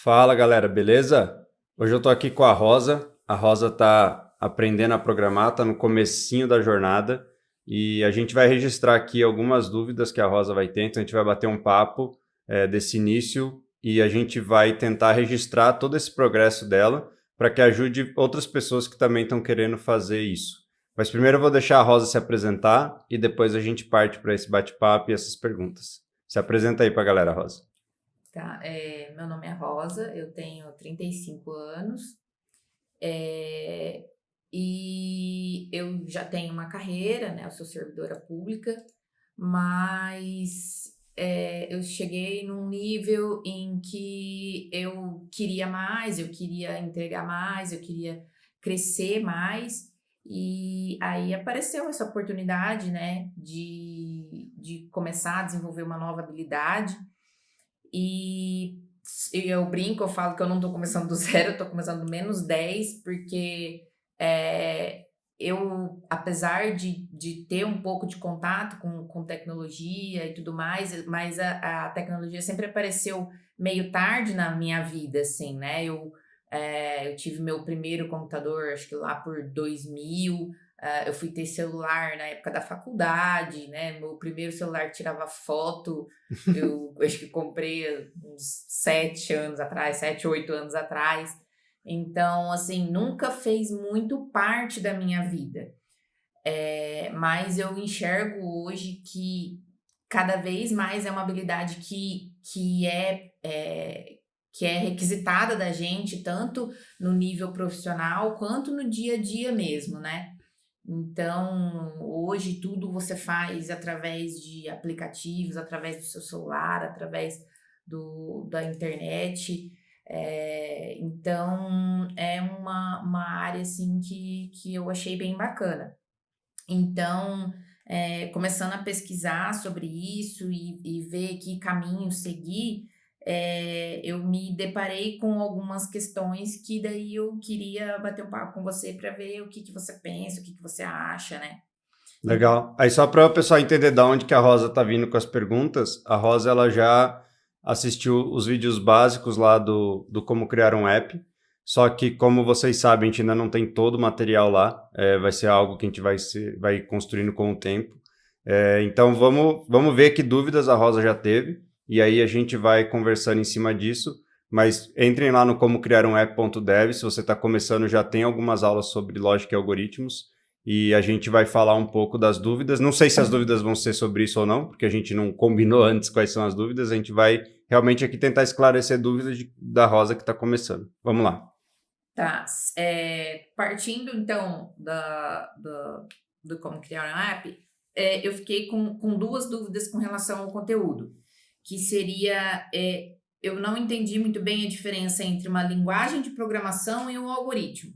Fala galera, beleza? Hoje eu tô aqui com a Rosa. A Rosa tá aprendendo a programar, tá no comecinho da jornada e a gente vai registrar aqui algumas dúvidas que a Rosa vai ter, então a gente vai bater um papo desse início e a gente vai tentar registrar todo esse progresso dela para que ajude outras pessoas que também estão querendo fazer isso. Mas primeiro eu vou deixar a Rosa se apresentar e depois a gente parte para esse bate-papo e essas perguntas. Se apresenta aí para a galera, Rosa. Tá, meu nome é Rosa, eu tenho 35 anos, e eu já tenho uma carreira, né? Eu sou servidora pública, mas eu cheguei num nível em que eu queria mais, eu queria entregar mais, eu queria crescer mais, e aí apareceu essa oportunidade, né, de começar a desenvolver uma nova habilidade. E eu brinco, eu falo que eu não tô começando do zero, eu tô começando do -10, porque eu, apesar de ter um pouco de contato com tecnologia e tudo mais, mas a tecnologia sempre apareceu meio tarde na minha vida, assim, né? Eu tive meu primeiro computador, acho que lá por 2000. Eu fui ter celular na época da faculdade, né? Meu primeiro celular tirava foto. Eu acho que comprei uns 7 anos atrás, 7, 8 anos atrás. Então, assim, nunca fez muito parte da minha vida. Mas eu enxergo hoje que cada vez mais é uma habilidade que é requisitada da gente, tanto no nível profissional quanto no dia a dia mesmo, né? Então, hoje tudo você faz através de aplicativos, através do seu celular, através da internet. Então, é uma área assim que eu achei bem bacana. Então, começando a pesquisar sobre isso e ver que caminho seguir, eu me deparei com algumas questões que daí eu queria bater um papo com você para ver o que você pensa, o que você acha, né? En- Legal. Aí só para o pessoal entender de onde que a Rosa tá vindo com as perguntas, a Rosa ela já assistiu os vídeos básicos lá do como criar um app, só que como vocês sabem, a gente ainda não tem todo o material lá, vai ser algo que a gente vai construindo com o tempo. Então vamos ver que dúvidas a Rosa já teve, e aí a gente vai conversando em cima disso, mas entrem lá no como criar um app.dev, se você está começando já tem algumas aulas sobre lógica e algoritmos, e a gente vai falar um pouco das dúvidas. Não sei se as dúvidas vão ser sobre isso ou não, porque a gente não combinou antes quais são as dúvidas. A gente vai realmente aqui tentar esclarecer dúvidas da Rosa que está começando. Vamos lá. Tá. Partindo então do como criar um app, eu fiquei com duas dúvidas com relação ao conteúdo, que seria, eu não entendi muito bem a diferença entre uma linguagem de programação e um algoritmo.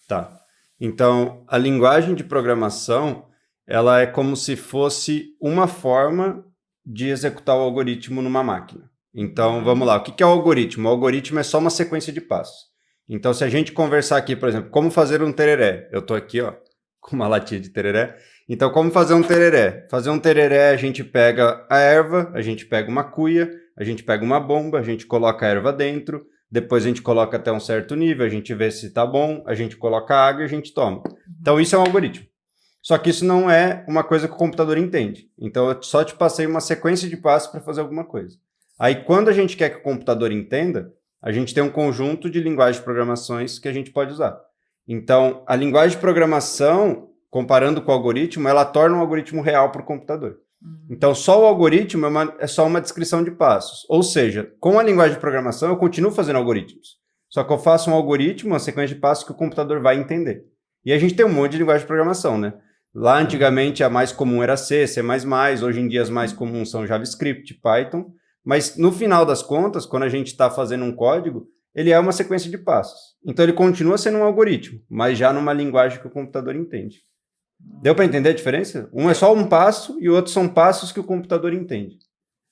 Tá. Então, a linguagem de programação, ela é como se fosse uma forma de executar o algoritmo numa máquina. Então, vamos lá. O que é o algoritmo? O algoritmo é só uma sequência de passos. Então, se a gente conversar aqui, por exemplo, como fazer um tereré. Eu estou aqui, ó, com uma latinha de tereré. Então, como fazer um tereré? Fazer um tereré, a gente pega a erva, a gente pega uma cuia, a gente pega uma bomba, a gente coloca a erva dentro, depois a gente coloca até um certo nível, a gente vê se tá bom, a gente coloca água e a gente toma. Então isso é um algoritmo. Só que isso não é uma coisa que o computador entende. Então eu só te passei uma sequência de passos para fazer alguma coisa. Aí quando a gente quer que o computador entenda, a gente tem um conjunto de linguagens de programações que a gente pode usar. Então a linguagem de programação, comparando com o algoritmo, ela torna um algoritmo real para o computador. Então, só o algoritmo é só uma descrição de passos. Ou seja, com a linguagem de programação, eu continuo fazendo algoritmos. Só que eu faço um algoritmo, uma sequência de passos que o computador vai entender. E a gente tem um monte de linguagem de programação, né? Lá, antigamente, a mais comum era C, C++. Hoje em dia, as mais comuns são JavaScript, Python. Mas, no final das contas, quando a gente está fazendo um código, ele é uma sequência de passos. Então, ele continua sendo um algoritmo, mas já numa linguagem que o computador entende. Deu para entender a diferença? Um é só um passo e o outro são passos que o computador entende.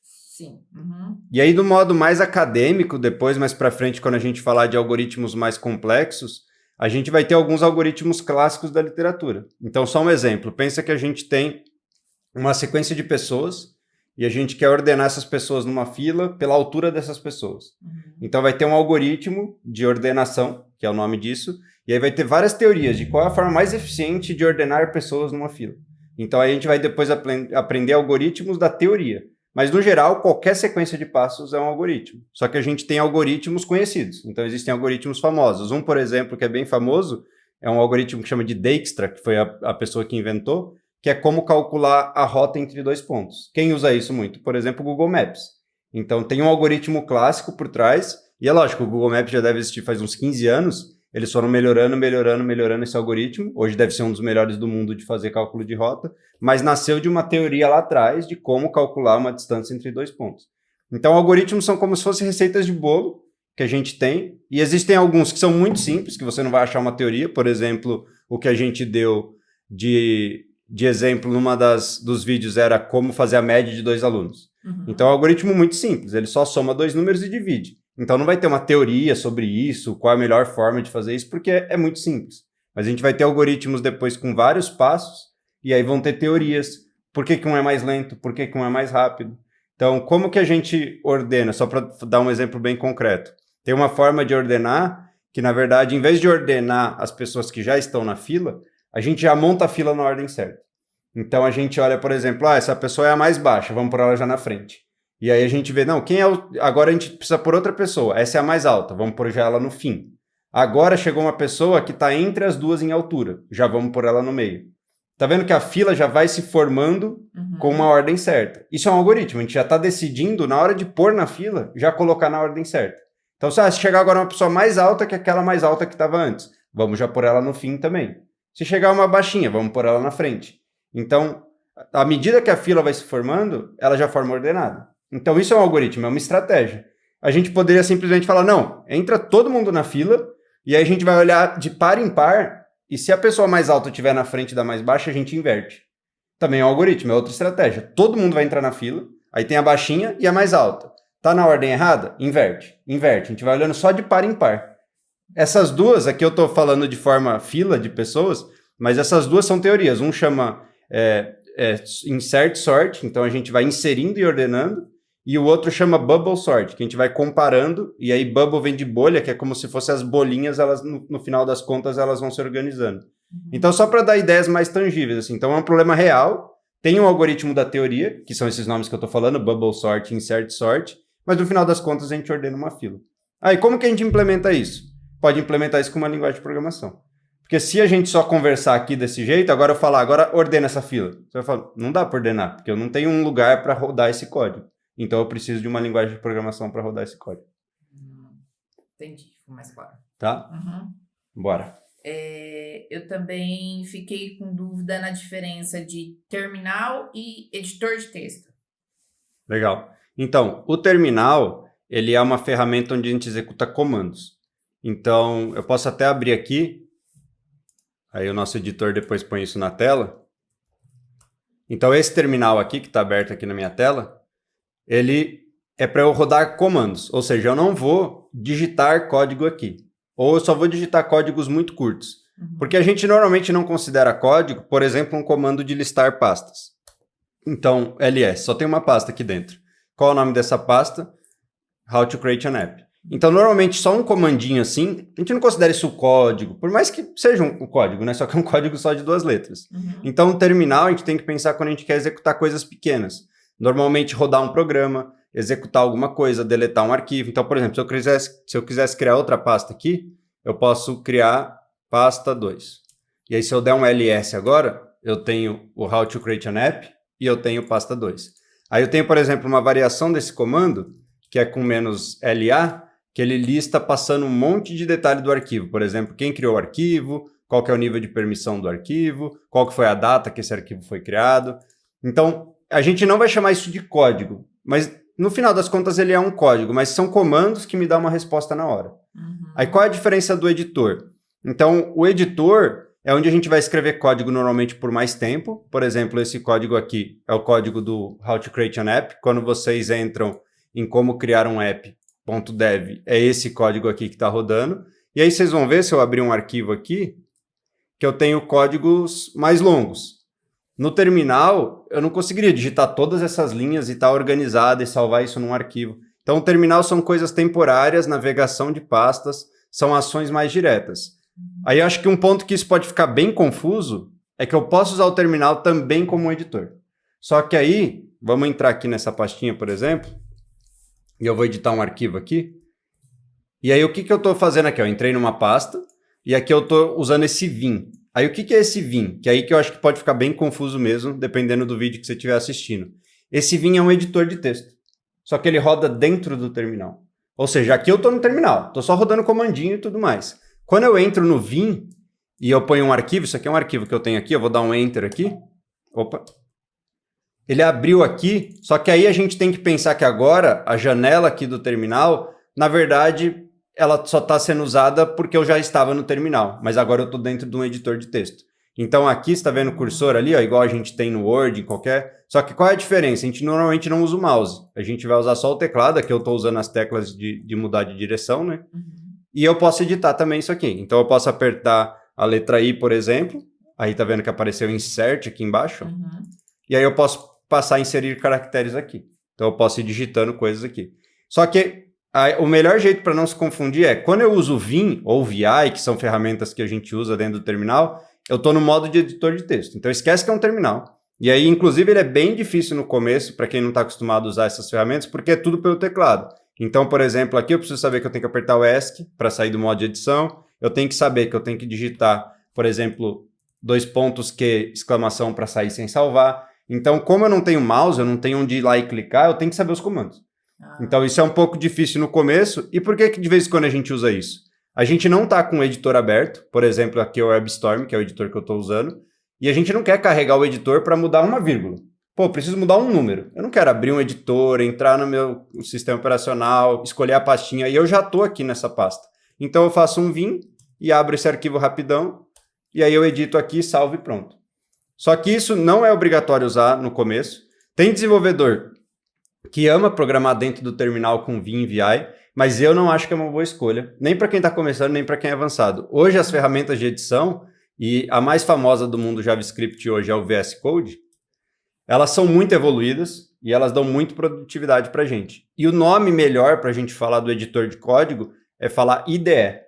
Sim. Uhum. E aí, do modo mais acadêmico, depois, mais para frente, quando a gente falar de algoritmos mais complexos, a gente vai ter alguns algoritmos clássicos da literatura. Então, só um exemplo. Pensa que a gente tem uma sequência de pessoas e a gente quer ordenar essas pessoas numa fila pela altura dessas pessoas. Então vai ter um algoritmo de ordenação, que é o nome disso, e aí vai ter várias teorias de qual é a forma mais eficiente de ordenar pessoas numa fila. Então aí a gente vai depois aprender algoritmos da teoria. Mas, no geral, qualquer sequência de passos é um algoritmo. Só que a gente tem algoritmos conhecidos. Então, existem algoritmos famosos. Um, por exemplo, que é bem famoso, é um algoritmo que chama de Dijkstra, que foi a pessoa que inventou, que é como calcular a rota entre 2 pontos. Quem usa isso muito? Por exemplo, o Google Maps. Então, tem um algoritmo clássico por trás, e é lógico, o Google Maps já deve existir faz uns 15 anos, eles foram melhorando esse algoritmo. Hoje deve ser um dos melhores do mundo de fazer cálculo de rota, mas nasceu de uma teoria lá atrás de como calcular uma distância entre 2 pontos. Então, algoritmos são como se fossem receitas de bolo que a gente tem, e existem alguns que são muito simples, que você não vai achar uma teoria. Por exemplo, o que a gente deu de exemplo numa dos vídeos era como fazer a média de 2 alunos. Então, é um algoritmo muito simples, ele só soma 2 números e divide. Então, não vai ter uma teoria sobre isso, qual é a melhor forma de fazer isso, porque é muito simples. Mas a gente vai ter algoritmos depois com vários passos, e aí vão ter teorias. Por que um é mais lento? Por que um é mais rápido? Então, como que a gente ordena? Só para dar um exemplo bem concreto. Tem uma forma de ordenar que, na verdade, em vez de ordenar as pessoas que já estão na fila, a gente já monta a fila na ordem certa. Então, a gente olha, por exemplo, essa pessoa é a mais baixa, vamos pôr ela já na frente. E aí a gente vê, não, quem é agora a gente precisa pôr outra pessoa, essa é a mais alta, vamos pôr já ela no fim. Agora chegou uma pessoa que está entre as duas em altura, já vamos pôr ela no meio. Tá vendo que a fila já vai se formando com uma ordem certa. Isso é um algoritmo, a gente já está decidindo, na hora de pôr na fila, já colocar na ordem certa. Então, se chegar agora uma pessoa mais alta que aquela mais alta que estava antes, vamos já pôr ela no fim também. Se chegar uma baixinha, vamos pôr ela na frente. Então, à medida que a fila vai se formando, ela já forma ordenada. Então, isso é um algoritmo, é uma estratégia. A gente poderia simplesmente falar, não, entra todo mundo na fila, e aí a gente vai olhar de par em par, e se a pessoa mais alta estiver na frente da mais baixa, a gente inverte. Também é um algoritmo, é outra estratégia. Todo mundo vai entrar na fila, aí tem a baixinha e a mais alta. Tá na ordem errada? Inverte. A gente vai olhando só de par em par. Essas duas, aqui eu estou falando de forma fila de pessoas, mas essas duas são teorias. Um chama insert sort, então a gente vai inserindo e ordenando, e o outro chama bubble sort, que a gente vai comparando, e aí bubble vem de bolha, que é como se fossem as bolinhas, elas no final das contas elas vão se organizando. Então, só para dar ideias mais tangíveis, assim, então é um problema real, tem um algoritmo da teoria, que são esses nomes que eu estou falando, bubble sort, insert sort, mas no final das contas a gente ordena uma fila. Aí, como que a gente implementa isso? Pode implementar isso com uma linguagem de programação. Porque se a gente só conversar aqui desse jeito, agora eu falar, agora ordena essa fila. Você vai falar, não dá para ordenar, porque eu não tenho um lugar para rodar esse código. Então eu preciso de uma linguagem de programação para rodar esse código. Entendi, ficou mais claro. Tá? Bora. Eu também fiquei com dúvida na diferença de terminal e editor de texto. Legal. Então, o terminal, ele é uma ferramenta onde a gente executa comandos. Então, eu posso até abrir aqui. Aí o nosso editor depois põe isso na tela. Então, esse terminal aqui, que está aberto aqui na minha tela, ele é para eu rodar comandos. Ou seja, eu não vou digitar código aqui. Ou eu só vou digitar códigos muito curtos. Porque a gente normalmente não considera código, por exemplo, um comando de listar pastas. Então, ls, só tem uma pasta aqui dentro. Qual é o nome dessa pasta? How to create an app. Então, normalmente, só um comandinho assim, a gente não considera isso código, por mais que seja um código, né? Só que é um código só de 2 letras. Então, o terminal, a gente tem que pensar quando a gente quer executar coisas pequenas. Normalmente, rodar um programa, executar alguma coisa, deletar um arquivo. Então, por exemplo, se eu quisesse criar outra pasta aqui, eu posso criar pasta 2. E aí, se eu der um ls agora, eu tenho o How to create an app e eu tenho pasta 2. Aí eu tenho, por exemplo, uma variação desse comando, que é com -la, que ele lista passando um monte de detalhe do arquivo. Por exemplo, quem criou o arquivo, qual que é o nível de permissão do arquivo, qual que foi a data que esse arquivo foi criado. Então, a gente não vai chamar isso de código, mas no final das contas ele é um código, mas são comandos que me dão uma resposta na hora. Aí qual é a diferença do editor? Então, o editor é onde a gente vai escrever código normalmente por mais tempo. Por exemplo, esse código aqui é o código do How to Create an App. Quando vocês entram em como criar um app.dev, é esse código aqui que está rodando. E aí vocês vão ver, se eu abrir um arquivo aqui, que eu tenho códigos mais longos. No terminal, eu não conseguiria digitar todas essas linhas e estar organizado e salvar isso num arquivo. Então, o terminal são coisas temporárias, navegação de pastas, são ações mais diretas. Aí eu acho que um ponto que isso pode ficar bem confuso é que eu posso usar o terminal também como um editor. Só que aí, vamos entrar aqui nessa pastinha, por exemplo, e eu vou editar um arquivo aqui. E aí, o que eu estou fazendo aqui? Eu entrei numa pasta e aqui eu estou usando esse Vim. Aí, o que é esse Vim? Que é aí que eu acho que pode ficar bem confuso mesmo, dependendo do vídeo que você estiver assistindo. Esse Vim é um editor de texto, só que ele roda dentro do terminal. Ou seja, aqui eu estou no terminal, estou só rodando comandinho e tudo mais. Quando eu entro no Vim e eu ponho um arquivo, isso aqui é um arquivo que eu tenho aqui, eu vou dar um Enter aqui. Opa! Ele abriu aqui, só que aí a gente tem que pensar que agora a janela aqui do terminal, na verdade, ela só está sendo usada porque eu já estava no terminal, mas agora eu estou dentro de um editor de texto. Então aqui, você está vendo o cursor ali, ó, igual a gente tem no Word, em qualquer... Só que qual é a diferença? A gente normalmente não usa o mouse, a gente vai usar só o teclado, aqui eu estou usando as teclas de mudar de direção, né? E eu posso editar também isso aqui. Então eu posso apertar a letra I, por exemplo, aí tá vendo que apareceu Insert aqui embaixo, e aí eu posso passar a inserir caracteres aqui. Então eu posso ir digitando coisas aqui. Só que o melhor jeito para não se confundir é, quando eu uso o Vim ou o VI, que são ferramentas que a gente usa dentro do terminal, eu estou no modo de editor de texto. Então esquece que é um terminal. E aí, inclusive, ele é bem difícil no começo, para quem não está acostumado a usar essas ferramentas, porque é tudo pelo teclado. Então, por exemplo, aqui eu preciso saber que eu tenho que apertar o ESC para sair do modo de edição. Eu tenho que saber que eu tenho que digitar, por exemplo, 2 pontos Q, exclamação para sair sem salvar. Então, como eu não tenho mouse, eu não tenho onde ir lá e clicar, eu tenho que saber os comandos. Então, isso é um pouco difícil no começo. E por que de vez em quando a gente usa isso? A gente não está com o editor aberto. Por exemplo, aqui é o WebStorm, que é o editor que eu estou usando. E a gente não quer carregar o editor para mudar uma vírgula. Pô, preciso mudar um número. Eu não quero abrir um editor, entrar no meu sistema operacional, escolher a pastinha. E eu já estou aqui nessa pasta. Então, eu faço um Vim e abro esse arquivo rapidão. E aí eu edito aqui, salvo e pronto. Só que isso não é obrigatório usar no começo. Tem desenvolvedor que ama programar dentro do terminal com Vim e VI, mas eu não acho que é uma boa escolha, nem para quem está começando, nem para quem é avançado. Hoje as ferramentas de edição, e a mais famosa do mundo JavaScript hoje é o VS Code, elas são muito evoluídas e elas dão muito produtividade para a gente. E o nome melhor para a gente falar do editor de código é falar IDE,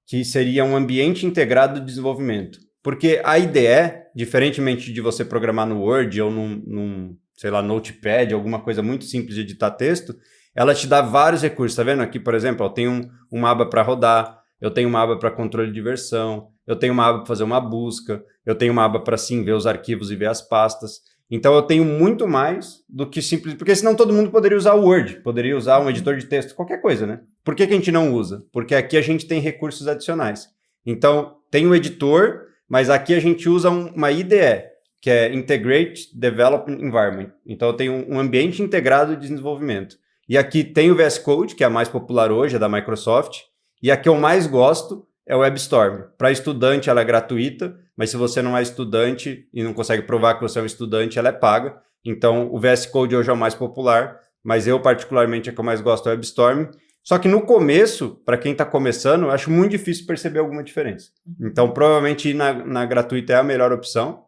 que seria um ambiente integrado de desenvolvimento. Porque a IDE, diferentemente de você programar no Word ou num sei lá, Notepad, alguma coisa muito simples de editar texto, ela te dá vários recursos. Tá vendo aqui, por exemplo, eu tenho uma aba para rodar, eu tenho uma aba para controle de versão, eu tenho uma aba para fazer uma busca, eu tenho uma aba para sim ver os arquivos e ver as pastas. Então eu tenho muito mais do que simples... Porque senão todo mundo poderia usar o Word, poderia usar um editor de texto, qualquer coisa, né? Por que a gente não usa? Porque aqui a gente tem recursos adicionais. Então tem o editor, mas aqui a gente usa uma IDE, que é Integrate Development Environment. Então eu tenho um ambiente integrado de desenvolvimento. E aqui tem o VS Code, que é a mais popular hoje, é da Microsoft. E a que eu mais gosto é o WebStorm. Para estudante ela é gratuita, mas se você não é estudante e não consegue provar que você é um estudante, ela é paga. Então o VS Code hoje é o mais popular, mas eu particularmente a que eu mais gosto é o WebStorm. Só que no começo, para quem está começando, eu acho muito difícil perceber alguma diferença. Então provavelmente ir na gratuita é a melhor opção.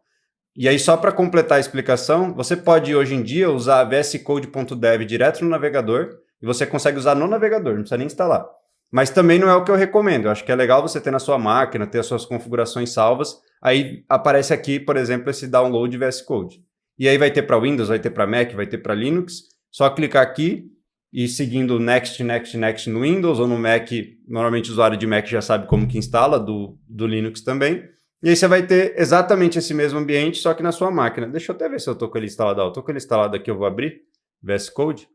E aí, só para completar a explicação, você pode hoje em dia usar vscode.dev direto no navegador e você consegue usar no navegador, não precisa nem instalar. Mas também não é o que eu recomendo. Eu acho que é legal você ter na sua máquina, ter as suas configurações salvas. Aí aparece aqui, por exemplo, esse download VS Code. E aí vai ter para Windows, vai ter para Mac, vai ter para Linux. Só clicar aqui e seguindo Next, Next, Next no Windows ou no Mac. Normalmente o usuário de Mac já sabe como que instala, do Linux também. E aí você vai ter exatamente esse mesmo ambiente, só que na sua máquina. Deixa eu até ver se eu estou com ele instalado. Eu estou com ele instalado aqui, eu vou abrir VS Code.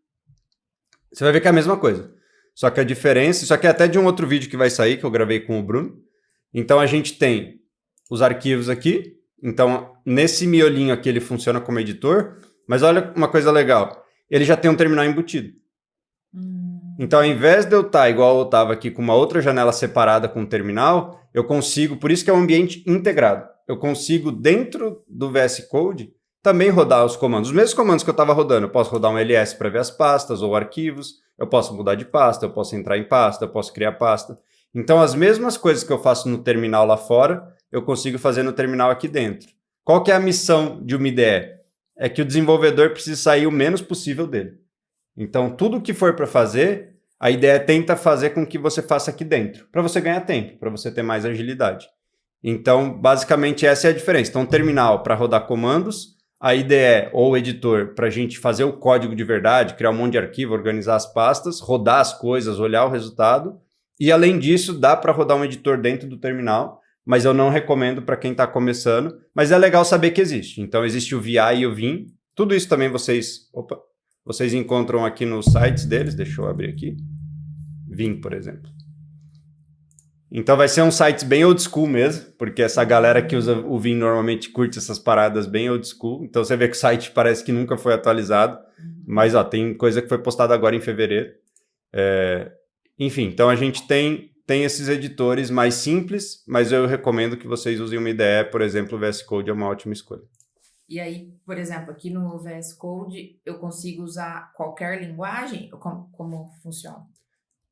Você vai ver que é a mesma coisa. Só que a diferença, isso aqui é até de um outro vídeo que vai sair, que eu gravei com o Bruno. Então a gente tem os arquivos aqui. Então nesse miolinho aqui ele funciona como editor. Mas olha uma coisa legal. Ele já tem um terminal embutido. Então ao invés de eu estar igual eu estava aqui com uma outra janela separada com o terminal, eu consigo, por isso que é um ambiente integrado. Eu consigo dentro do VS Code também rodar os comandos. Os mesmos comandos que eu estava rodando. Eu posso rodar um ls para ver as pastas ou arquivos. Eu posso mudar de pasta, eu posso entrar em pasta, eu posso criar pasta. Então, as mesmas coisas que eu faço no terminal lá fora, eu consigo fazer no terminal aqui dentro. Qual que é a missão de uma IDE? É que o desenvolvedor precisa sair o menos possível dele. Então, tudo que for para fazer, a IDE tenta fazer com que você faça aqui dentro, para você ganhar tempo, para você ter mais agilidade. Então, basicamente, essa é a diferença. Então, terminal para rodar comandos, a IDE ou o editor para a gente fazer o código de verdade, criar um monte de arquivo, organizar as pastas, rodar as coisas, olhar o resultado. E, além disso, dá para rodar um editor dentro do terminal, mas eu não recomendo para quem está começando. Mas é legal saber que existe. Então, existe o VI e o Vim. Tudo isso também vocês encontram aqui nos sites deles. Deixa eu abrir aqui. Vim, por exemplo. Então vai ser um site bem old school mesmo, porque essa galera que usa o Vim normalmente curte essas paradas bem old school. Então você vê que o site parece que nunca foi atualizado, mas tem coisa que foi postada agora em fevereiro. Enfim, então a gente tem esses editores mais simples, mas eu recomendo que vocês usem uma IDE, por exemplo, o VS Code é uma ótima escolha. E aí, por exemplo, aqui no VS Code, eu consigo usar qualquer linguagem? Como funciona?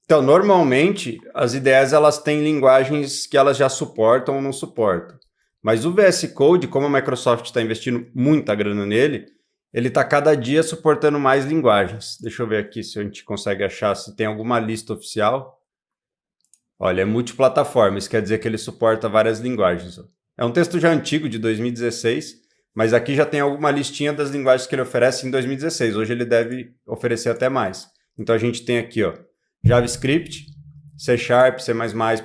Então, normalmente, as IDEs elas têm linguagens que elas já suportam ou não suportam. Mas o VS Code, como a Microsoft está investindo muita grana nele, ele está cada dia suportando mais linguagens. Deixa eu ver aqui se a gente consegue achar se tem alguma lista oficial. Olha, é multiplataforma, isso quer dizer que ele suporta várias linguagens. É um texto já antigo, de 2016, mas aqui já tem alguma listinha das linguagens que ele oferece em 2016. Hoje ele deve oferecer até mais. Então a gente tem aqui, JavaScript, C#, C++,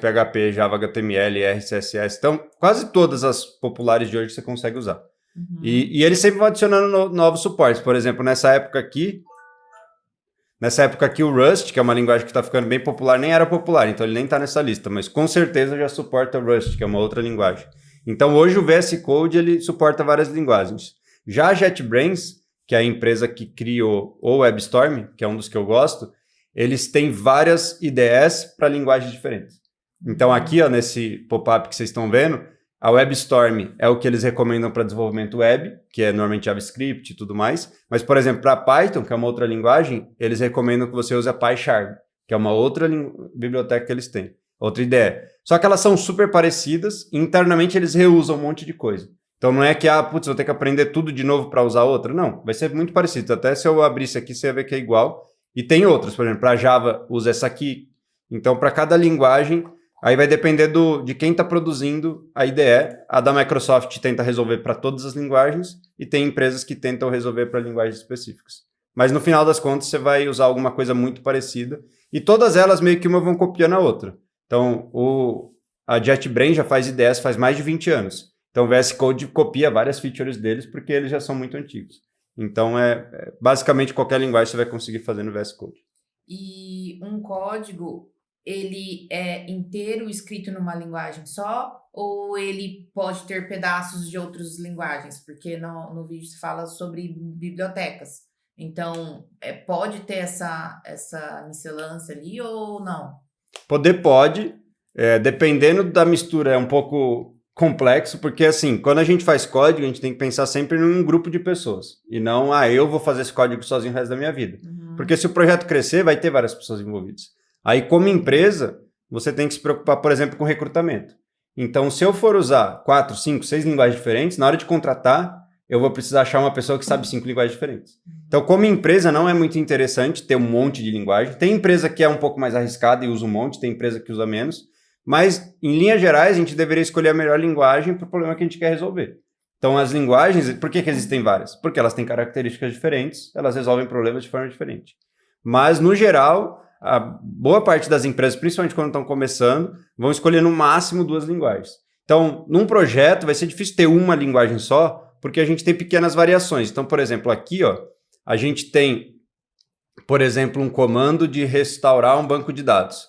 PHP, Java, HTML, R, CSS. Então, quase todas as populares de hoje você consegue usar. Uhum. E eles sempre vão adicionando novos suportes. Por exemplo, nessa época aqui, o Rust, que é uma linguagem que está ficando bem popular, nem era popular, então ele nem está nessa lista, mas com certeza já suporta o Rust, que é uma outra linguagem. Então, hoje o VS Code ele suporta várias linguagens. Já a JetBrains, que é a empresa que criou o WebStorm, que é um dos que eu gosto, eles têm várias IDEs para linguagens diferentes. Então aqui, nesse pop-up que vocês estão vendo, a WebStorm é o que eles recomendam para desenvolvimento web, que é normalmente JavaScript e tudo mais. Mas, por exemplo, para Python, que é uma outra linguagem, eles recomendam que você use a PyCharm, que é uma outra biblioteca que eles têm, outra IDE. Só que elas são super parecidas e internamente eles reusam um monte de coisa. Então não é que, vou ter que aprender tudo de novo para usar outra. Não, vai ser muito parecido. Até se eu abrisse aqui, você ia ver que é igual. E tem outras, por exemplo, para Java usa essa aqui. Então, para cada linguagem, aí vai depender de quem está produzindo a IDE. A da Microsoft tenta resolver para todas as linguagens e tem empresas que tentam resolver para linguagens específicas. Mas no final das contas, você vai usar alguma coisa muito parecida e todas elas meio que uma vão copiando a outra. Então, a JetBrains já faz IDEs faz mais de 20 anos. Então, o VS Code copia várias features deles porque eles já são muito antigos. Então, basicamente qualquer linguagem você vai conseguir fazer no VS Code. E um código, ele é inteiro escrito numa linguagem só? Ou ele pode ter pedaços de outras linguagens? Porque no vídeo se fala sobre bibliotecas. Então, pode ter essa miscelância ali ou não? Pode. Dependendo da mistura, é um pouco complexo, porque assim, quando a gente faz código, a gente tem que pensar sempre num grupo de pessoas. E não, eu vou fazer esse código sozinho o resto da minha vida. Uhum. Porque se o projeto crescer, vai ter várias pessoas envolvidas. Aí, como empresa, você tem que se preocupar, por exemplo, com recrutamento. Então, se eu for usar 4, 5, 6 linguagens diferentes, na hora de contratar, eu vou precisar achar uma pessoa que sabe 5 linguagens diferentes. Então, como empresa, não é muito interessante ter um monte de linguagem. Tem empresa que é um pouco mais arriscada e usa um monte, tem empresa que usa menos. Mas, em linhas gerais, a gente deveria escolher a melhor linguagem para o problema que a gente quer resolver. Então, as linguagens, por que existem várias? Porque elas têm características diferentes, elas resolvem problemas de forma diferente. Mas, no geral, a boa parte das empresas, principalmente quando estão começando, vão escolher no máximo 2 linguagens. Então, num projeto, vai ser difícil ter uma linguagem só, porque a gente tem pequenas variações. Então, por exemplo, aqui, a gente tem, por exemplo, um comando de restaurar um banco de dados.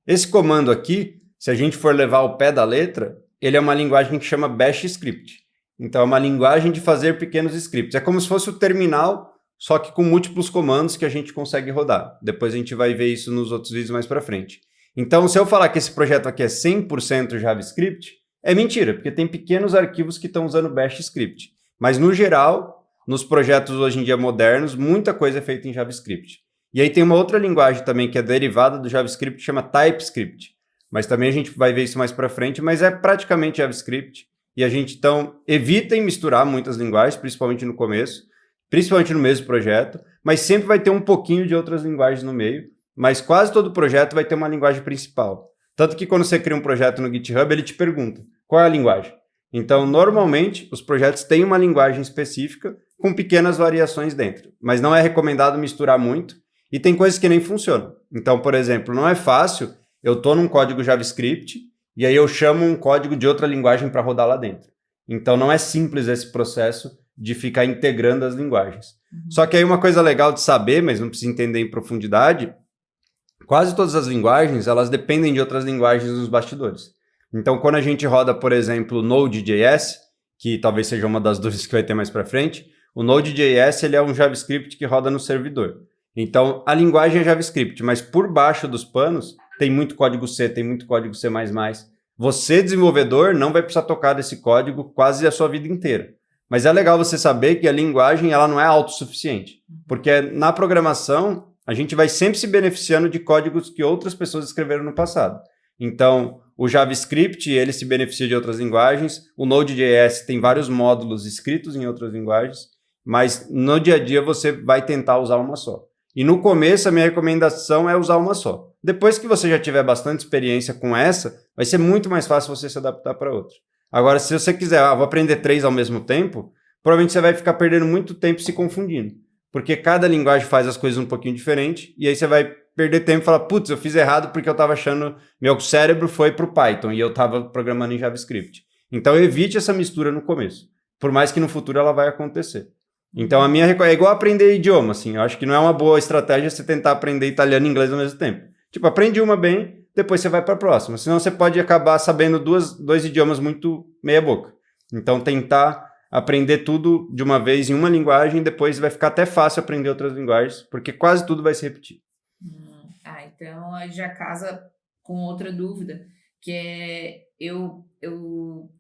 Esse comando aqui, se a gente for levar ao pé da letra, ele é uma linguagem que chama Bash Script. Então, é uma linguagem de fazer pequenos scripts. É como se fosse o terminal, só que com múltiplos comandos que a gente consegue rodar. Depois a gente vai ver isso nos outros vídeos mais para frente. Então, se eu falar que esse projeto aqui é 100% JavaScript, é mentira, porque tem pequenos arquivos que estão usando Bash Script. Mas, no geral, nos projetos hoje em dia modernos, muita coisa é feita em JavaScript. E aí tem uma outra linguagem também que é derivada do JavaScript, que chama TypeScript. Mas também a gente vai ver isso mais para frente, mas é praticamente JavaScript. e a gente, então, evitem misturar muitas linguagens, principalmente no começo, principalmente no mesmo projeto, mas sempre vai ter um pouquinho de outras linguagens no meio, mas quase todo projeto vai ter uma linguagem principal. Tanto que quando você cria um projeto no GitHub, ele te pergunta, qual é a linguagem? Então, normalmente, os projetos têm uma linguagem específica com pequenas variações dentro, mas não é recomendado misturar muito e tem coisas que nem funcionam. Então, por exemplo, não é fácil, eu estou num código JavaScript e aí eu chamo um código de outra linguagem para rodar lá dentro. Então, não é simples esse processo de ficar integrando as linguagens. Só que aí uma coisa legal de saber, mas não precisa entender em profundidade, quase todas as linguagens, elas dependem de outras linguagens nos bastidores. Então, quando a gente roda, por exemplo, Node.js, que talvez seja uma das dúvidas que vai ter mais para frente, o Node.js ele é um JavaScript que roda no servidor. Então, a linguagem é JavaScript, mas por baixo dos panos tem muito código C, tem muito código C++. Você, desenvolvedor, não vai precisar tocar desse código quase a sua vida inteira. Mas é legal você saber que a linguagem ela não é autossuficiente, porque na programação a gente vai sempre se beneficiando de códigos que outras pessoas escreveram no passado. Então, o JavaScript, ele se beneficia de outras linguagens, o Node.js tem vários módulos escritos em outras linguagens, mas no dia a dia você vai tentar usar uma só. E no começo, a minha recomendação é usar uma só. Depois que você já tiver bastante experiência com essa, vai ser muito mais fácil você se adaptar para outra. Agora, se você quiser, vou aprender 3 ao mesmo tempo, provavelmente você vai ficar perdendo muito tempo se confundindo. Porque cada linguagem faz as coisas um pouquinho diferente, e aí você vai perder tempo e falar, putz, eu fiz errado porque eu estava achando, meu cérebro foi para o Python e eu estava programando em JavaScript. Então, evite essa mistura no começo, por mais que no futuro ela vai acontecer. Então, a minha é igual aprender idioma, assim, eu acho que não é uma boa estratégia você tentar aprender italiano e inglês ao mesmo tempo. Tipo, aprende uma bem, depois você vai para a próxima, senão você pode acabar sabendo dois idiomas muito meia boca. Então, tentar aprender tudo de uma vez em uma linguagem, depois vai ficar até fácil aprender outras linguagens, porque quase tudo vai se repetir. Então já casa com outra dúvida, que é eu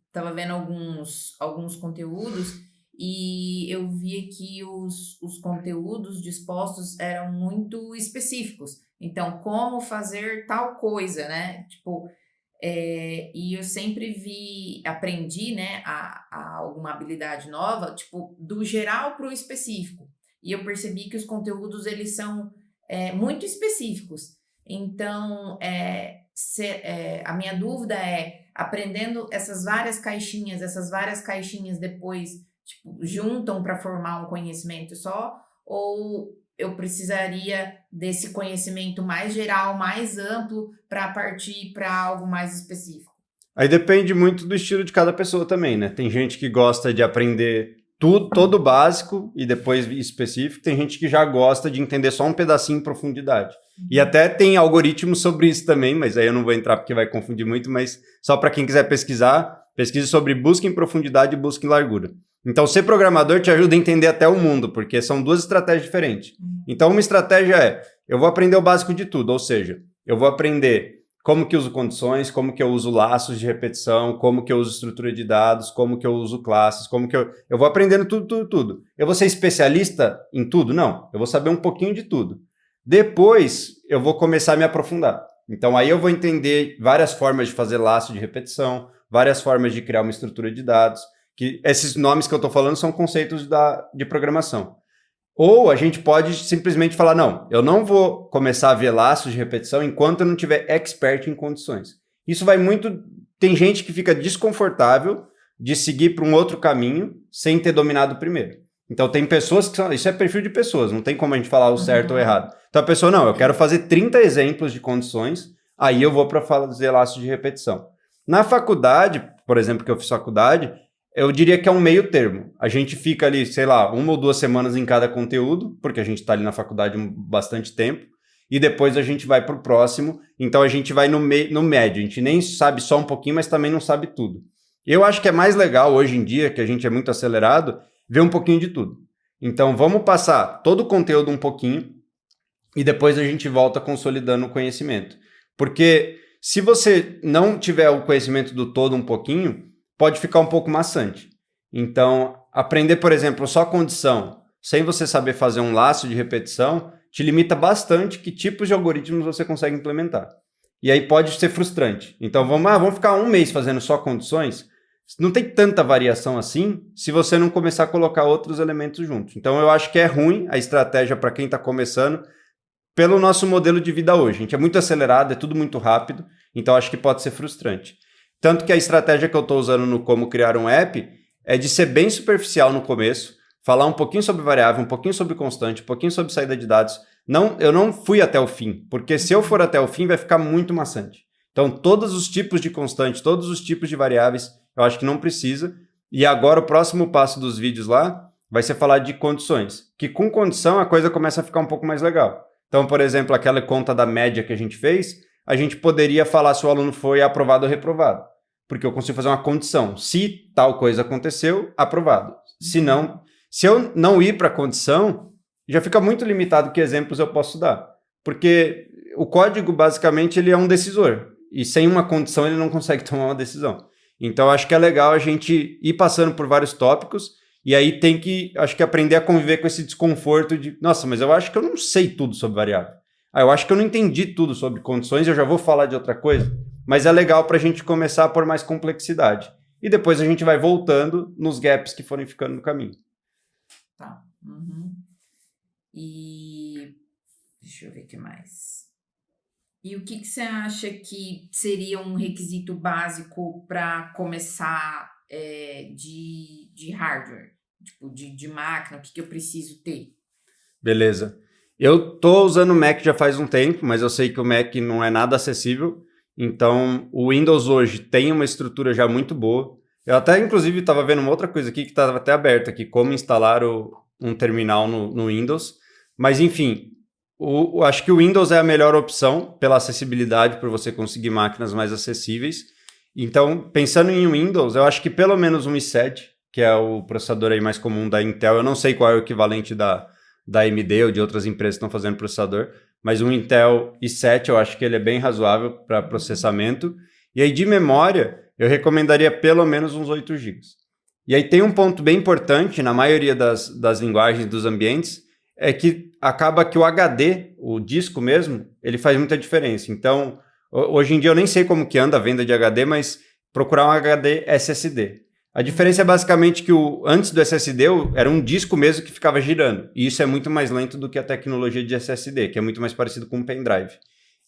estava vendo alguns conteúdos e eu via que os conteúdos dispostos eram muito específicos. Então, como fazer tal coisa, né? Tipo, e eu sempre aprendi, né, a alguma habilidade nova, tipo, do geral para o específico. E eu percebi que os conteúdos, eles são muito específicos. Então, a minha dúvida é, aprendendo essas várias caixinhas depois, tipo, juntam para formar um conhecimento só, ou eu precisaria desse conhecimento mais geral, mais amplo, para partir para algo mais específico? Aí depende muito do estilo de cada pessoa também, né? Tem gente que gosta de aprender tudo, todo o básico e depois específico. Tem gente que já gosta de entender só um pedacinho em profundidade. E até tem algoritmos sobre isso também, mas aí eu não vou entrar porque vai confundir muito, mas só para quem quiser pesquisar, pesquise sobre busca em profundidade e busca em largura. Então, ser programador te ajuda a entender até o mundo, porque são duas estratégias diferentes. Então, uma estratégia é, eu vou aprender o básico de tudo, ou seja, eu vou aprender como que eu uso condições, como que eu uso laços de repetição, como que eu uso estrutura de dados, como que eu uso classes, como que eu vou aprendendo tudo. Eu vou ser especialista em tudo? Não, eu vou saber um pouquinho de tudo. Depois, eu vou começar a me aprofundar. Então, aí eu vou entender várias formas de fazer laço de repetição, várias formas de criar uma estrutura de dados, que esses nomes que eu estou falando são conceitos de programação. Ou a gente pode simplesmente falar, não, eu não vou começar a ver laços de repetição enquanto eu não tiver expert em condições. Isso vai muito... Tem gente que fica desconfortável de seguir para um outro caminho sem ter dominado o primeiro. Então tem pessoas que são... Isso é perfil de pessoas, não tem como a gente falar o certo ou errado. Então a pessoa, não, eu quero fazer 30 exemplos de condições, aí eu vou para fazer laços de repetição. Na faculdade, por exemplo, que eu fiz faculdade, eu diria que é um meio termo. A gente fica ali, sei lá, 1 ou 2 semanas em cada conteúdo, porque a gente está ali na faculdade bastante tempo, e depois a gente vai para o próximo, então a gente vai no médio, a gente nem sabe só um pouquinho, mas também não sabe tudo. Eu acho que é mais legal hoje em dia, que a gente é muito acelerado, ver um pouquinho de tudo. Então vamos passar todo o conteúdo um pouquinho, e depois a gente volta consolidando o conhecimento. Porque se você não tiver o conhecimento do todo um pouquinho, pode ficar um pouco maçante. Então, aprender, por exemplo, só condição, sem você saber fazer um laço de repetição, te limita bastante que tipos de algoritmos você consegue implementar. E aí pode ser frustrante. Então, vamos ficar 1 mês fazendo só condições? não tem tanta variação assim se você não começar a colocar outros elementos juntos. Então, eu acho que é ruim a estratégia para quem está começando pelo nosso modelo de vida hoje. A gente é muito acelerado, é tudo muito rápido, então acho que pode ser frustrante. Tanto que a estratégia que eu estou usando no Como Criar um App é de ser bem superficial no começo, falar um pouquinho sobre variável, um pouquinho sobre constante, um pouquinho sobre saída de dados. Eu não fui até o fim, porque se eu for até o fim vai ficar muito maçante. Então, todos os tipos de constante, todos os tipos de variáveis, eu acho que não precisa. E agora o próximo passo dos vídeos lá vai ser falar de condições, que com condição a coisa começa a ficar um pouco mais legal. Então, por exemplo, aquela conta da média que a gente fez, a gente poderia falar se o aluno foi aprovado ou reprovado, porque eu consigo fazer uma condição. Se tal coisa aconteceu, aprovado. Se não, se eu não ir para a condição, já fica muito limitado que exemplos eu posso dar, porque o código, basicamente, ele é um decisor, e sem uma condição ele não consegue tomar uma decisão. Então, acho que é legal a gente ir passando por vários tópicos, e aí tem que, acho que aprender a conviver com esse desconforto de, nossa, mas eu acho que eu não sei tudo sobre variável. Eu acho que eu não entendi tudo sobre condições, eu já vou falar de outra coisa. Mas é legal para a gente começar a pôr mais complexidade. E depois a gente vai voltando nos gaps que forem ficando no caminho. Tá. Uhum. E deixa eu ver o que mais. E o que você acha que seria um requisito básico para começar de hardware? Tipo, de máquina, o que eu preciso ter? Beleza. Eu tô usando o Mac já faz um tempo, mas eu sei que o Mac não é nada acessível. Então, o Windows hoje tem uma estrutura já muito boa. Eu até, inclusive, estava vendo uma outra coisa aqui que estava até aberta aqui, como instalar um terminal no Windows. Mas, enfim, acho que o Windows é a melhor opção pela acessibilidade, por você conseguir máquinas mais acessíveis. Então, pensando em Windows, eu acho que pelo menos um i7, que é o processador aí mais comum da Intel. Eu não sei qual é o equivalente da AMD ou de outras empresas que estão fazendo processador, mas um Intel i7 eu acho que ele é bem razoável para processamento. E aí de memória, eu recomendaria pelo menos uns 8 GB. E aí tem um ponto bem importante na maioria das linguagens dos ambientes, é que acaba que o HD, o disco mesmo, ele faz muita diferença. Então, hoje em dia eu nem sei como que anda a venda de HD, mas procurar um HD SSD. A diferença é basicamente que antes do SSD era um disco mesmo que ficava girando. E isso é muito mais lento do que a tecnologia de SSD, que é muito mais parecido com um pendrive.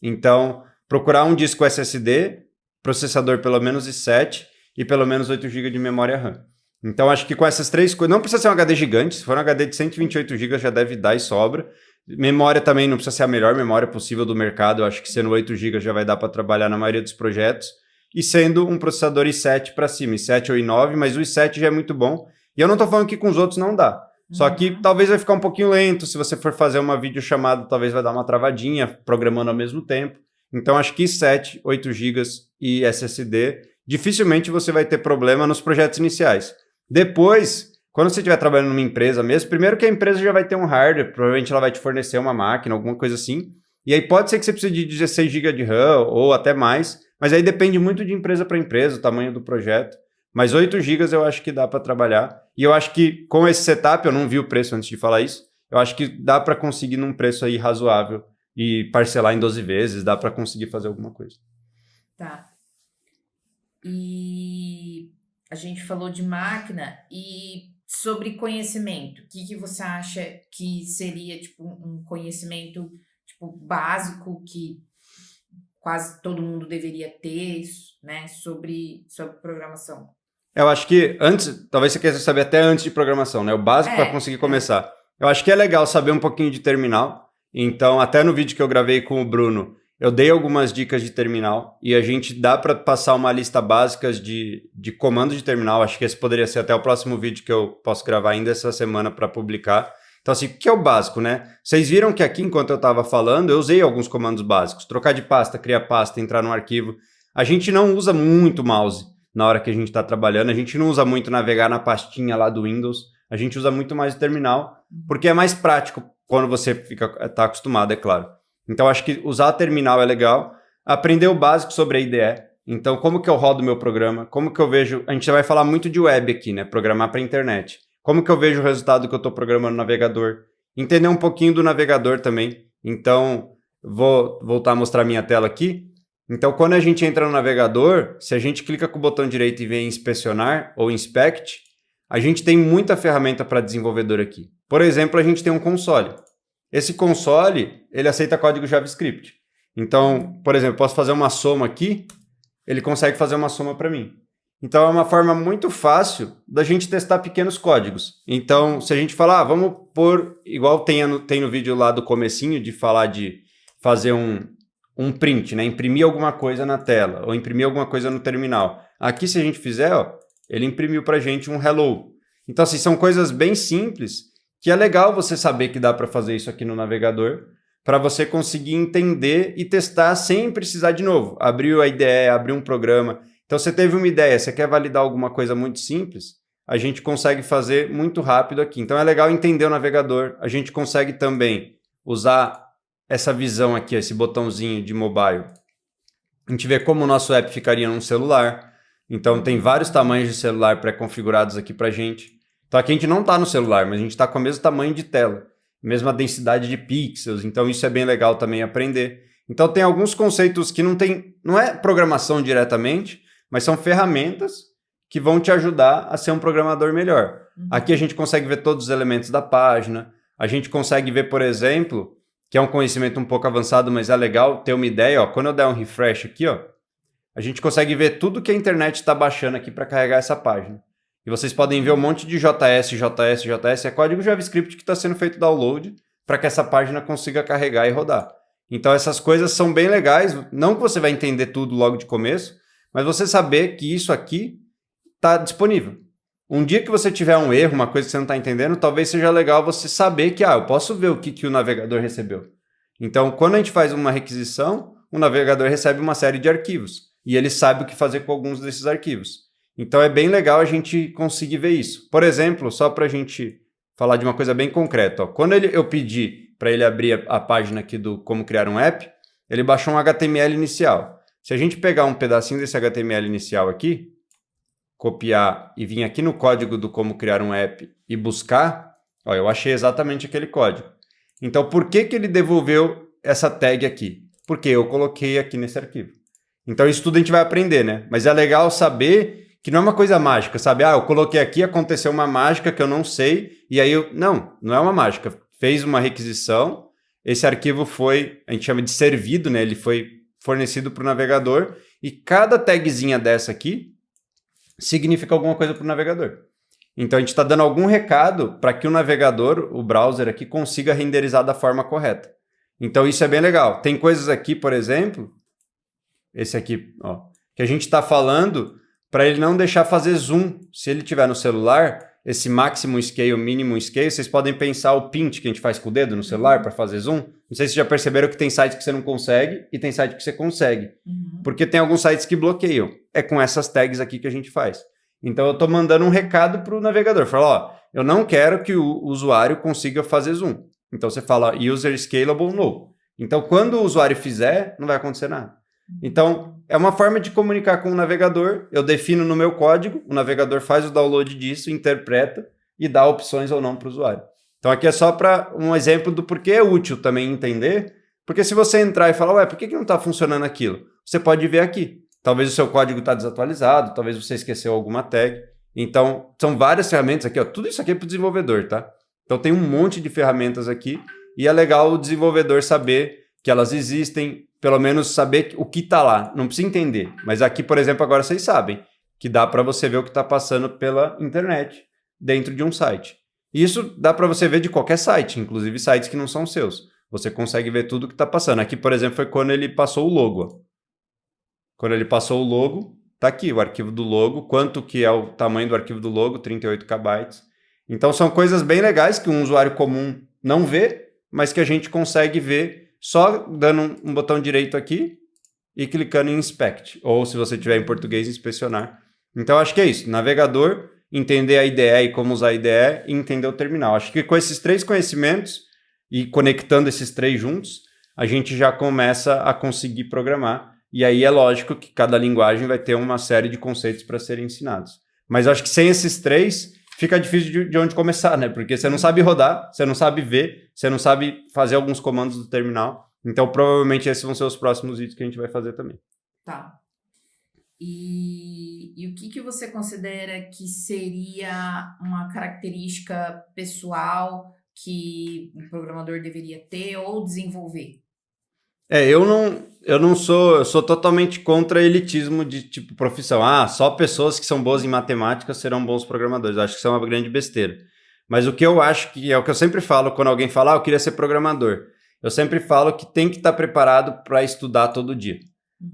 Então, procurar um disco SSD, processador pelo menos i7 e pelo menos 8 GB de memória RAM. Então, acho que com essas três coisas... Não precisa ser um HD gigante. Se for um HD de 128 GB já deve dar e sobra. Memória também não precisa ser a melhor memória possível do mercado. Eu acho que sendo 8 GB já vai dar para trabalhar na maioria dos projetos. E sendo um processador i7 para cima, i7 ou i9, mas o i7 já é muito bom. E eu não estou falando que com os outros não dá. Só que talvez vai ficar um pouquinho lento. Se você for fazer uma videochamada, talvez vai dar uma travadinha, programando ao mesmo tempo. Então, acho que i7, 8 GB e SSD, dificilmente você vai ter problema nos projetos iniciais. Depois, quando você estiver trabalhando numa empresa mesmo, primeiro que a empresa já vai ter um hardware, provavelmente ela vai te fornecer uma máquina, alguma coisa assim. E aí pode ser que você precise de 16 GB de RAM ou até mais, mas aí depende muito de empresa para empresa, o tamanho do projeto. Mas 8 GB eu acho que dá para trabalhar. E eu acho que com esse setup, eu não vi o preço antes de falar isso, eu acho que dá para conseguir num preço aí razoável e parcelar em 12 vezes, dá para conseguir fazer alguma coisa. Tá. E a gente falou de máquina e sobre conhecimento. O que você acha que seria tipo um conhecimento tipo básico que quase todo mundo deveria ter, né, sobre programação? Eu acho que antes, talvez você queira saber até antes de programação, né? O básico para conseguir começar. Eu acho que é legal saber um pouquinho de terminal. Então, até no vídeo que eu gravei com o Bruno, eu dei algumas dicas de terminal e a gente dá para passar uma lista básica de comandos de terminal. Acho que esse poderia ser até o próximo vídeo que eu posso gravar ainda essa semana para publicar. Então, assim, o que é o básico, né? Vocês viram que aqui, enquanto eu estava falando, eu usei alguns comandos básicos. Trocar de pasta, criar pasta, entrar no arquivo. A gente não usa muito mouse na hora que a gente está trabalhando. A gente não usa muito navegar na pastinha lá do Windows. A gente usa muito mais o terminal, porque é mais prático quando você está acostumado, é claro. Então, acho que usar a terminal é legal. Aprender o básico sobre a IDE. Então, como que eu rodo o meu programa? Como que eu vejo... A gente vai falar muito de web aqui, né? Programar para internet. Como que eu vejo o resultado que eu estou programando no navegador? Entender um pouquinho do navegador também. Então, vou voltar a mostrar minha tela aqui. Então, quando a gente entra no navegador, se a gente clica com o botão direito e vem inspecionar ou inspect, a gente tem muita ferramenta para desenvolvedor aqui. Por exemplo, a gente tem um console. Esse console, ele aceita código JavaScript. Então, por exemplo, posso fazer uma soma aqui, ele consegue fazer uma soma para mim. Então, é uma forma muito fácil da gente testar pequenos códigos. Então, se a gente falar, vamos pôr, igual tem no vídeo lá do comecinho, de falar de fazer um print, né? Imprimir alguma coisa na tela, ou imprimir alguma coisa no terminal. Aqui, se a gente fizer, ó, ele imprimiu para a gente um hello. Então, assim, são coisas bem simples, que é legal você saber que dá para fazer isso aqui no navegador, para você conseguir entender e testar sem precisar de novo. Abriu a IDE, abriu um programa. Então, você teve uma ideia, você quer validar alguma coisa muito simples, a gente consegue fazer muito rápido aqui. Então, é legal entender o navegador. A gente consegue também usar essa visão aqui, esse botãozinho de mobile. A gente vê como o nosso app ficaria num celular. Então, tem vários tamanhos de celular pré-configurados aqui para a gente. Então, aqui a gente não está no celular, mas a gente está com o mesmo tamanho de tela, mesma densidade de pixels. Então, isso é bem legal também aprender. Então, tem alguns conceitos que não é programação diretamente, mas são ferramentas que vão te ajudar a ser um programador melhor. Aqui a gente consegue ver todos os elementos da página. A gente consegue ver, por exemplo, que é um conhecimento um pouco avançado, mas é legal ter uma ideia. Ó, quando eu der um refresh aqui, ó, a gente consegue ver tudo que a internet está baixando aqui para carregar essa página. E vocês podem ver um monte de JS, é código JavaScript que está sendo feito download para que essa página consiga carregar e rodar. Então essas coisas são bem legais, não que você vai entender tudo logo de começo, mas você saber que isso aqui está disponível. Um dia que você tiver um erro, uma coisa que você não está entendendo, talvez seja legal você saber que eu posso ver o que o navegador recebeu. Então, quando a gente faz uma requisição, o navegador recebe uma série de arquivos e ele sabe o que fazer com alguns desses arquivos. Então, é bem legal a gente conseguir ver isso. Por exemplo, só para a gente falar de uma coisa bem concreta. Ó, quando eu pedi para ele abrir a página aqui do Como Criar um App, ele baixou um HTML inicial. Se a gente pegar um pedacinho desse HTML inicial aqui, copiar e vir aqui no código do Como Criar um App e buscar, ó, eu achei exatamente aquele código. Então, por que ele devolveu essa tag aqui? Porque eu coloquei aqui nesse arquivo. Então, isso tudo a gente vai aprender, né? Mas é legal saber que não é uma coisa mágica, sabe? Eu coloquei aqui, aconteceu uma mágica que eu não sei, e aí não é uma mágica. Fez uma requisição, esse arquivo foi, a gente chama de servido, né? Ele foi fornecido para o navegador, e cada tagzinha dessa aqui significa alguma coisa para o navegador. Então, a gente está dando algum recado para que o navegador, o browser aqui, consiga renderizar da forma correta. Então, isso é bem legal. Tem coisas aqui, por exemplo, esse aqui, ó, que a gente está falando para ele não deixar fazer zoom. Se ele tiver no celular, esse maximum scale, minimum scale, vocês podem pensar o pinch que a gente faz com o dedo no celular para fazer zoom. Não sei se vocês já perceberam que tem site que você não consegue e tem site que você consegue. Porque tem alguns sites que bloqueiam. É com essas tags aqui que a gente faz. Então, eu estou mandando um recado para o navegador. Fala, ó, eu não quero que o usuário consiga fazer zoom. Então, você fala user scalable no. Então, quando o usuário fizer, não vai acontecer nada. Então, é uma forma de comunicar com o navegador. Eu defino no meu código, o navegador faz o download disso, interpreta e dá opções ou não para o usuário. Então, aqui é só para um exemplo do porquê é útil também entender. Porque se você entrar e falar, por que não está funcionando aquilo? Você pode ver aqui. Talvez o seu código está desatualizado, talvez você esqueceu alguma tag. Então, são várias ferramentas aqui. Ó. Tudo isso aqui é para o desenvolvedor, tá? Então, tem um monte de ferramentas aqui e é legal o desenvolvedor saber que elas existem, pelo menos saber o que está lá. Não precisa entender. Mas aqui, por exemplo, agora vocês sabem que dá para você ver o que está passando pela internet dentro de um site. E isso dá para você ver de qualquer site, inclusive sites que não são seus. Você consegue ver tudo o que está passando. Aqui, por exemplo, foi quando ele passou o logo. Ó. Quando ele passou o logo, está aqui o arquivo do logo, quanto que é o tamanho do arquivo do logo, 38 KB. Então, são coisas bem legais que um usuário comum não vê, mas que a gente consegue ver só dando um botão direito aqui e clicando em Inspect. Ou, se você tiver em português, inspecionar. Então, acho que é isso. Navegador, entender a IDE e como usar a IDE e entender o terminal. Acho que com esses três conhecimentos e conectando esses três juntos, a gente já começa a conseguir programar. E aí é lógico que cada linguagem vai ter uma série de conceitos para serem ensinados. Mas acho que sem esses três, fica difícil de onde começar, né? Porque você não sabe rodar, você não sabe ver, você não sabe fazer alguns comandos do terminal. Então, provavelmente, esses vão ser os próximos vídeos que a gente vai fazer também. Tá. E o que você considera que seria uma característica pessoal que um programador deveria ter ou desenvolver? Eu sou totalmente contra elitismo de tipo profissão. Ah, só pessoas que são boas em matemática serão bons programadores. Eu acho que isso é uma grande besteira. Mas o que eu acho que é o que eu sempre falo quando alguém fala, eu queria ser programador. Eu sempre falo que tem que estar preparado para estudar todo dia,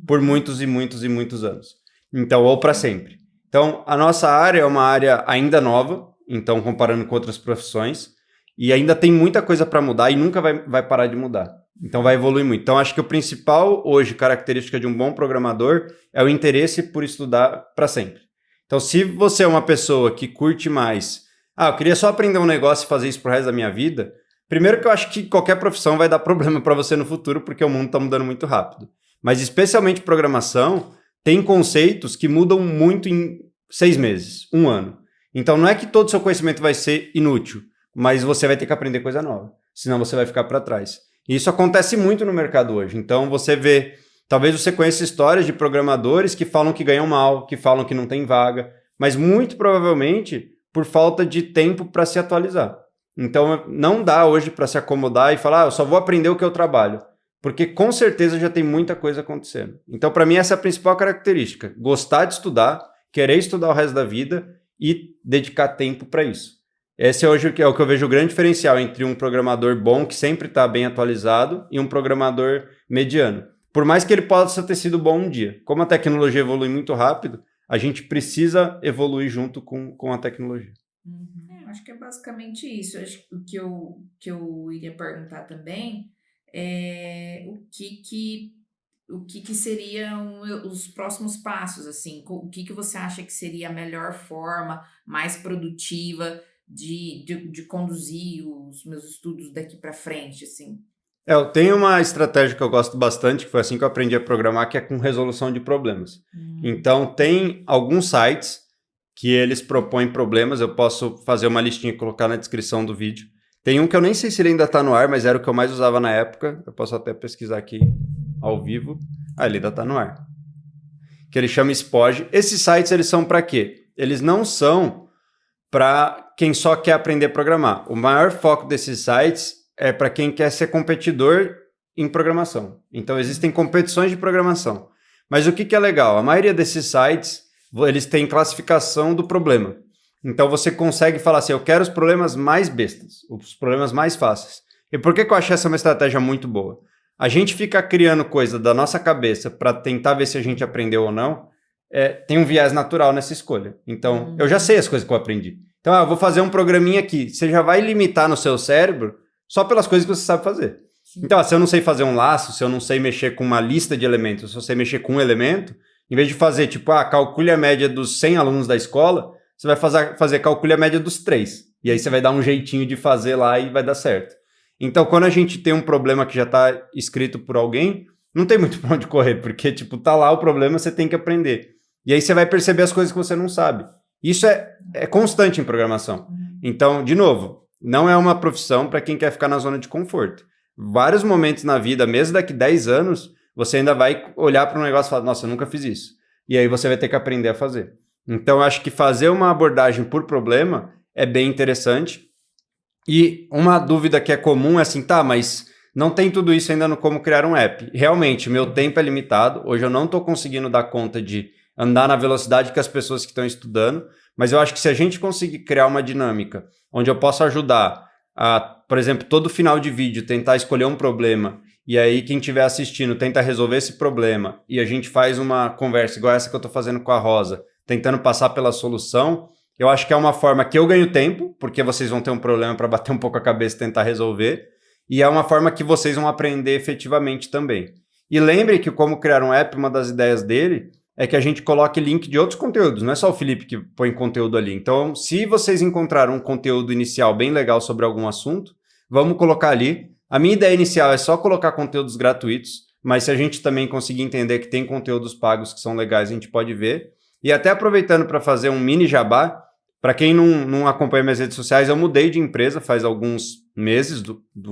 por muitos e muitos e muitos anos. Então, ou para sempre. Então, a nossa área é uma área ainda nova, então comparando com outras profissões, e ainda tem muita coisa para mudar e nunca vai parar de mudar. Então vai evoluir muito. Então acho que o principal hoje, característica de um bom programador, é o interesse por estudar para sempre. Então se você é uma pessoa que curte mais, eu queria só aprender um negócio e fazer isso pro resto da minha vida, primeiro que eu acho que qualquer profissão vai dar problema para você no futuro, porque o mundo está mudando muito rápido. Mas especialmente programação, tem conceitos que mudam muito em 6 meses, 1 ano. Então não é que todo o seu conhecimento vai ser inútil, mas você vai ter que aprender coisa nova, senão você vai ficar para trás. E isso acontece muito no mercado hoje. Então você vê, talvez você conheça histórias de programadores que falam que ganham mal, que falam que não tem vaga, mas muito provavelmente por falta de tempo para se atualizar. Então não dá hoje para se acomodar e falar, eu só vou aprender o que eu trabalho, porque com certeza já tem muita coisa acontecendo. Então para mim essa é a principal característica, gostar de estudar, querer estudar o resto da vida e dedicar tempo para isso. Esse é hoje o que eu vejo o grande diferencial entre um programador bom, que sempre está bem atualizado, e um programador mediano. Por mais que ele possa ter sido bom um dia. Como a tecnologia evolui muito rápido, a gente precisa evoluir junto com a tecnologia. Acho que é basicamente isso. Acho que que eu iria perguntar também é o que seriam os próximos passos, assim? O que você acha que seria a melhor forma, mais produtiva de conduzir os meus estudos daqui para frente, assim? Eu tenho uma estratégia que eu gosto bastante, que foi assim que eu aprendi a programar, que é com resolução de problemas. Então, tem alguns sites que eles propõem problemas, eu posso fazer uma listinha e colocar na descrição do vídeo. Tem um que eu nem sei se ele ainda está no ar, mas era o que eu mais usava na época, eu posso até pesquisar aqui ao vivo. Ele ainda está no ar. Que ele chama Spoj. Esses sites, eles são para quê? Eles não são para quem só quer aprender a programar. O maior foco desses sites é para quem quer ser competidor em programação. Então, existem competições de programação. Mas o que é legal? A maioria desses sites, eles têm classificação do problema. Então, você consegue falar assim, eu quero os problemas mais bestas, os problemas mais fáceis. E por que eu achei essa uma estratégia muito boa? A gente fica criando coisa da nossa cabeça para tentar ver se a gente aprendeu ou não, tem um viés natural nessa escolha. Então, eu já sei as coisas que eu aprendi. Então, eu vou fazer um programinha aqui. Você já vai limitar no seu cérebro só pelas coisas que você sabe fazer. Sim. Então, se eu não sei fazer um laço, se eu não sei mexer com uma lista de elementos, se eu sei mexer com um elemento, em vez de fazer, tipo, calcule a média dos 100 alunos da escola, você vai fazer calcule a média dos 3. E aí você vai dar um jeitinho de fazer lá e vai dar certo. Então, quando a gente tem um problema que já está escrito por alguém, não tem muito para onde correr, porque, tipo, tá lá o problema, você tem que aprender. E aí você vai perceber as coisas que você não sabe. Isso é constante em programação. Então, de novo, não é uma profissão para quem quer ficar na zona de conforto. Vários momentos na vida, mesmo daqui 10 anos, você ainda vai olhar para um negócio e falar, nossa, eu nunca fiz isso. E aí você vai ter que aprender a fazer. Então, acho que fazer uma abordagem por problema é bem interessante. E uma dúvida que é comum é assim, mas não tem tudo isso ainda no como criar um app. Realmente, meu tempo é limitado. Hoje eu não estou conseguindo dar conta de andar na velocidade que as pessoas que estão estudando, mas eu acho que se a gente conseguir criar uma dinâmica onde eu posso ajudar a, por exemplo, todo final de vídeo tentar escolher um problema e aí quem estiver assistindo tenta resolver esse problema e a gente faz uma conversa igual essa que eu estou fazendo com a Rosa, tentando passar pela solução, eu acho que é uma forma que eu ganho tempo, porque vocês vão ter um problema para bater um pouco a cabeça e tentar resolver, e é uma forma que vocês vão aprender efetivamente também. E lembre que como criar um app, uma das ideias dele é que a gente coloque link de outros conteúdos, não é só o Felipe que põe conteúdo ali. Então, se vocês encontraram um conteúdo inicial bem legal sobre algum assunto, vamos colocar ali. A minha ideia inicial é só colocar conteúdos gratuitos, mas se a gente também conseguir entender que tem conteúdos pagos que são legais, a gente pode ver. E até aproveitando para fazer um mini jabá, para quem não acompanha minhas redes sociais, eu mudei de empresa faz alguns meses,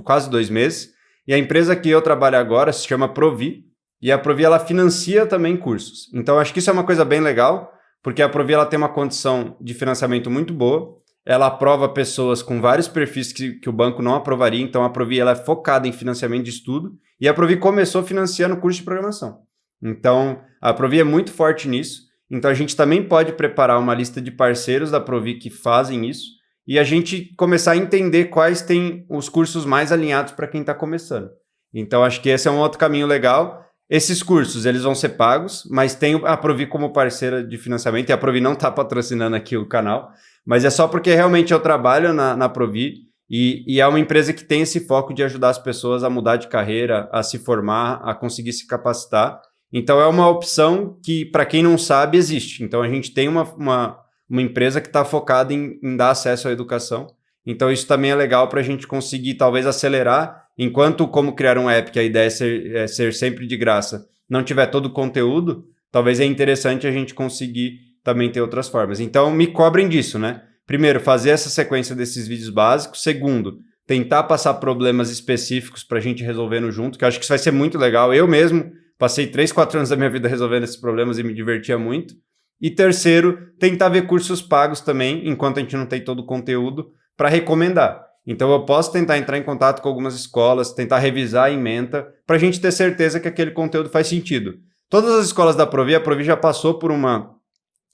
quase 2 meses, e a empresa que eu trabalho agora se chama Provi. e a Provi ela financia também cursos. Então, acho que isso é uma coisa bem legal, porque a Provi ela tem uma condição de financiamento muito boa, ela aprova pessoas com vários perfis que o banco não aprovaria, então a Provi ela é focada em financiamento de estudo, e a Provi começou financiando curso de programação. Então, a Provi é muito forte nisso, então a gente também pode preparar uma lista de parceiros da Provi que fazem isso, e a gente começar a entender quais têm os cursos mais alinhados para quem está começando. Então, acho que esse é um outro caminho legal. Esses cursos, eles vão ser pagos, mas tem a Provi como parceira de financiamento, e a Provi não está patrocinando aqui o canal, mas é só porque realmente eu trabalho na Provi e é uma empresa que tem esse foco de ajudar as pessoas a mudar de carreira, a se formar, a conseguir se capacitar. Então, é uma opção que, para quem não sabe, existe. Então, a gente tem uma empresa que está focada em dar acesso à educação. Então, isso também é legal para a gente conseguir, talvez, acelerar. Enquanto, como criar um app, que a ideia é ser sempre de graça, não tiver todo o conteúdo, talvez é interessante a gente conseguir também ter outras formas. Então, me cobrem disso, né? Primeiro, fazer essa sequência desses vídeos básicos. Segundo, tentar passar problemas específicos para a gente resolvendo junto, que eu acho que isso vai ser muito legal. Eu mesmo passei 3, 4 anos da minha vida resolvendo esses problemas e me divertia muito. E terceiro, tentar ver cursos pagos também, enquanto a gente não tem todo o conteúdo, para recomendar. Então, eu posso tentar entrar em contato com algumas escolas, tentar revisar a ementa, para a gente ter certeza que aquele conteúdo faz sentido. Todas as escolas da Provi, a Provi já passou por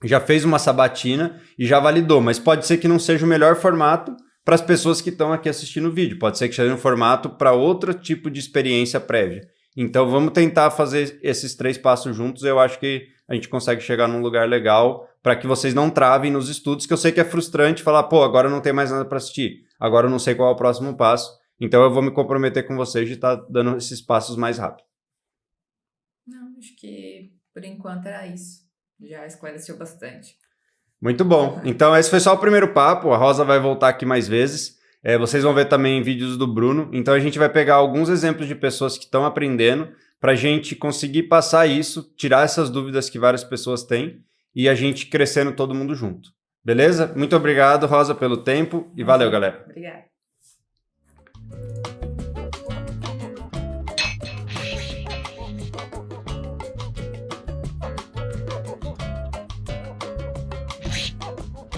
já fez uma sabatina e já validou, mas pode ser que não seja o melhor formato para as pessoas que estão aqui assistindo o vídeo. Pode ser que seja um formato para outro tipo de experiência prévia. Então, vamos tentar fazer esses 3 passos juntos. Eu acho que a gente consegue chegar num lugar legal para que vocês não travem nos estudos, que eu sei que é frustrante falar, pô, agora não tem mais nada para assistir, agora eu não sei qual é o próximo passo, então eu vou me comprometer com vocês de estar dando esses passos mais rápido. Não, acho que por enquanto era isso. Já esclareceu bastante. Muito bom. Então, esse foi só o primeiro papo. A Rosa vai voltar aqui mais vezes. Vocês vão ver também vídeos do Bruno. Então, a gente vai pegar alguns exemplos de pessoas que estão aprendendo para a gente conseguir passar isso, tirar essas dúvidas que várias pessoas têm e a gente crescendo todo mundo junto. Beleza? Muito obrigado, Rosa, pelo tempo e valeu, galera. Obrigada.